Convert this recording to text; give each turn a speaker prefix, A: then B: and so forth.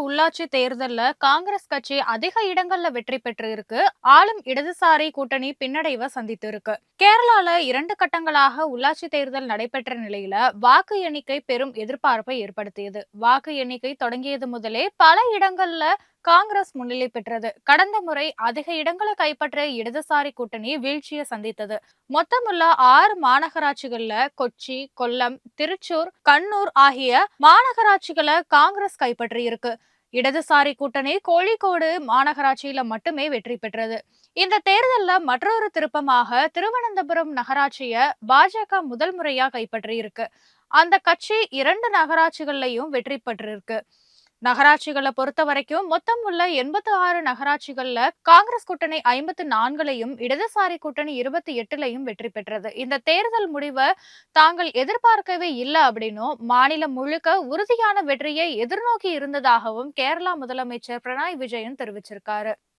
A: உள்ளாட்சி தேர்தல்ல காங்கிரஸ் கட்சி அதிக இடங்கள்ல வெற்றி பெற்று இருக்கு. ஆளும் இடதுசாரி கூட்டணி பின்னடைவை சந்தித்து இருக்கு. கேரளால 2 கட்டங்களாக உள்ளாட்சி தேர்தல் நடைபெற்ற நிலையில வாக்கு எண்ணிக்கை பெரும் எதிர்பார்ப்பை ஏற்படுத்தியது. வாக்கு எண்ணிக்கை தொடங்கியது முதலே பல இடங்கள்ல காங்கிரஸ் முன்னிலை பெற்றது. கடந்த முறை அதிக இடங்களை கைப்பற்ற இடதுசாரி கூட்டணி வீழ்ச்சியை சந்தித்தது. மொத்தமுள்ள 6 மாநகராட்சிகள்ல கொச்சி, கொல்லம், திருச்சூர், கண்ணூர் ஆகிய மாநகராட்சிகளை காங்கிரஸ் கைப்பற்றி இருக்கு. இடதுசாரி கூட்டணி கோழிக்கோடு மாநகராட்சியில மட்டுமே வெற்றி பெற்றது. இந்த தேர்தல்ல மற்றொரு திருப்பமாக திருவனந்தபுரம் நகராட்சிய பாஜக முதல் முறையா கைப்பற்றி இருக்கு. அந்த கட்சி 2 நகராட்சிகள்லயும் வெற்றி பெற்றிருக்கு. நகராட்சிகளை பொறுத்த வரைக்கும் மொத்தம் உள்ள 86 நகராட்சிகள்ல காங்கிரஸ் கூட்டணி 54லையும் இடதுசாரி கூட்டணி 28லையும் வெற்றி பெற்றது. இந்த தேர்தல் முடிவை தாங்கள் எதிர்பார்க்கவே இல்லை அப்படின்னும் மாநிலம் முழுக்க உறுதியான வெற்றியை எதிர்நோக்கி இருந்ததாகவும் கேரளா முதலமைச்சர் பினராயி விஜயன் தெரிவிச்சிருக்காரு.